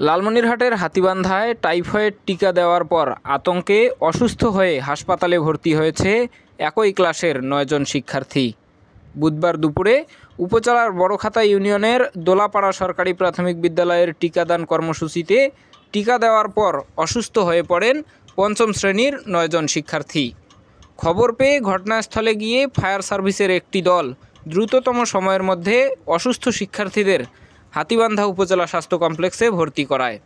লালমনিরহাটের হাতীবান্ধায় টাইফয়েড টিকা দেওয়ার পর আতঙ্কে অসুস্থ হয়ে হাসপাতালে ভর্তি হয়েছে একই ক্লাসের ৯ জন শিক্ষার্থী। বুধবার দুপুরে উপজেলার বড়খাতা ইউনিয়নের দোলাপাড়া সরকারি প্রাথমিক বিদ্যালয়ের টিকাদান কর্মসূচিতে টিকা দেওয়ার পর অসুস্থ হয়ে পড়েন পঞ্চম শ্রেণীর ৯ জন শিক্ষার্থী। খবর পেয়ে ঘটনাস্থলে গিয়ে ফায়ার সার্ভিসের একটি দল দ্রুততম সময়ের মধ্যে অসুস্থ শিক্ষার্থীদের হাতীবান্ধা উপজেলা স্বাস্থ্য কমপ্লেক্সে ভর্তি করায়।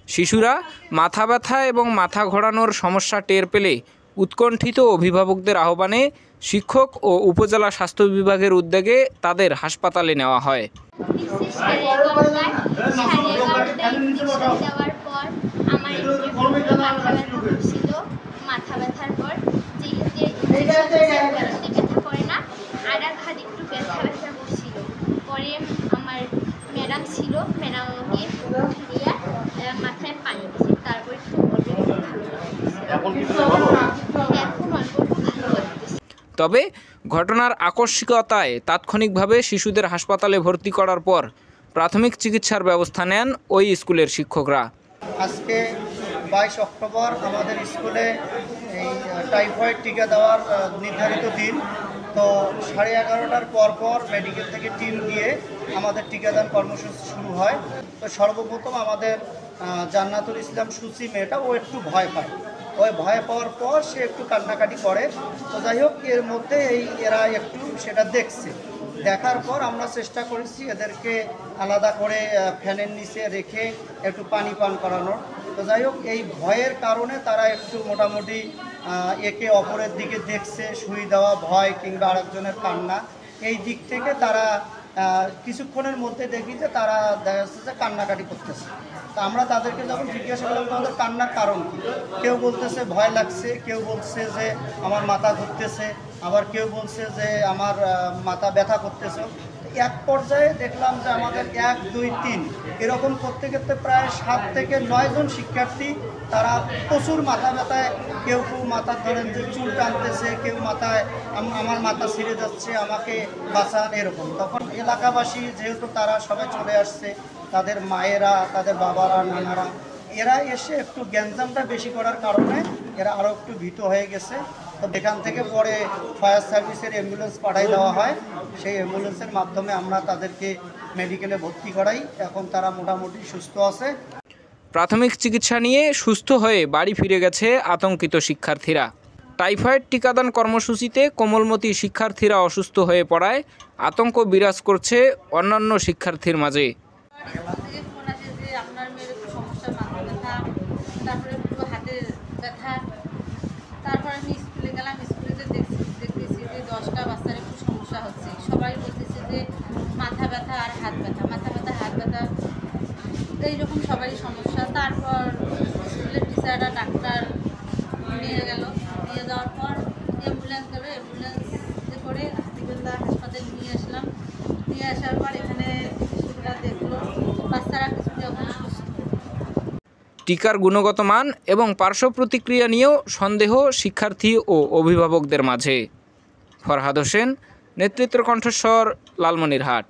শিশুরা মাথা ব্যথা এবং মাথা ঘোরানোর সমস্যা টের পেলে উৎকণ্ঠিত অভিভাবকদের আহ্বানে শিক্ষক ও উপজেলা স্বাস্থ্য বিভাগের উদ্যোগে তাদের হাসপাতালে নেওয়া হয়। ম্যাডাম ছিল, ম্যাডাম আমাকে দিয়ে মাথায় পানি দিয়েছে, তারপরে তবে ঘটনার আকস্মিকতায় তাৎক্ষণিকভাবে শিশুদের হাসপাতালে ভর্তি করার পর প্রাথমিক চিকিৎসার ব্যবস্থা নেন ওই স্কুলের শিক্ষকরা। আজকে 22 অক্টোবর আমাদের স্কুলে এই টাইফয়েড টিকা দেওয়ার নির্ধারিত দিন। তো 11:30টার পর মেডিকেল থেকে টিম গিয়ে আমাদের টিকাদান কর্মসূচি শুরু হয়। তো সর্বপ্রথম আমাদের জান্নাতুল ইসলাম সুচি মেয়েটা ও একটু ভয় পায়। ওই ভয় পাওয়ার পর সে একটু কান্নাকাটি করে। তো যাই হোক, এর মধ্যে এরা একটু সেটা দেখছে। দেখার পর আমরা চেষ্টা করেছি এদেরকে আলাদা করে ফ্যানের নিচে রেখে একটু পানি পান করানোর। তো যাই হোক, এই ভয়ের কারণে তারা একটু মোটামুটি একে অপরের দিকে দেখছে, সুই দেওয়া ভয় কিংবা আরেকজনের কান্না, এই দিক থেকে তারা কিছুক্ষণের মধ্যে দেখি যে তারা দেখা যাচ্ছে যে কান্নাকাটি করতেছে। তো আমরা তাদেরকে যখন জিজ্ঞাসা করলাম তোমাদের কান্নার কারণ কী, কেউ বলতেছে ভয় লাগছে, কেউ বলছে যে আমার মাথা ঘুরতেছে, আবার কেউ বলছে যে আমার মাথা ব্যথা করতেছে। এক পর্যায়ে দেখলাম যে আমাদের 1, 2, 3 এরকম করতে করতে প্রায় 7 থেকে 9 জন শিক্ষার্থী তারা প্রচুর মাথা ব্যথায়, কেউ মাথা ধরেন যে চুল টানতেছে, কেউ মাথায় আমার মাথা ছিঁড়ে যাচ্ছে, আমাকে বাঁচান, এরকম। তখন এলাকাবাসী যেহেতু তারা সবাই চলে আসছে, তাদের মায়েরা, তাদের বাবারা, নানারা, এরা এসে একটু গ্যাঞ্জামটা বেশি করার কারণে এরা আরও একটু ভীত হয়ে গেছে। তো এখান থেকে পরে ফায়ার সার্ভিসের অ্যাম্বুলেন্স পাঠিয়ে দেওয়া হয়। সেই অ্যাম্বুলেন্সের মাধ্যমে আমরা তাদেরকে মেডিকেলে ভর্তি করাই। এখন তারা মোটামুটি সুস্থ আছে। প্রাথমিক চিকিৎসা নিয়ে সুস্থ হয়ে বাড়ি ফিরে গেছে আতঙ্কিত শিক্ষার্থীরা। টাইফয়েড টিকাদান কর্মসূচিতে কোমলমতি শিক্ষার্থীরা অসুস্থ হয়ে পড়ায় আতঙ্ক বিরাজ করছে অন্যান্য শিক্ষার্থীর মাঝে। তারপর আমি স্কুলে গেলাম, স্কুলে দেখতেছি যে 10টা বাচ্চার একটু সমস্যা হচ্ছে। সবাই বলতেছে যে মাথা ব্যথা আর হাত ব্যথা, মাথা ব্যথা হাত ব্যথা, এইরকম সবারই সমস্যা। তারপর স্কুলের টিচাররা ডাক্তার নিয়ে গেল, নিয়ে যাওয়ার পর অ্যাম্বুলেন্সে করে হাতীবান্ধা হাসপাতালে নিয়ে আসলাম। নিয়ে আসার পর এখানে চিকিৎসকরা দেখলো বাচ্চারা কিছুটা সুস্থ। টিকার গুণগত মান এবং পার্শ্ব প্রতিক্রিয়া নিয়েও সন্দেহ শিক্ষার্থী ও অভিভাবকদের মাঝে। ফরহাদ হোসেন, নেতৃত্ব কণ্ঠস্বর, লালমনিরহাট।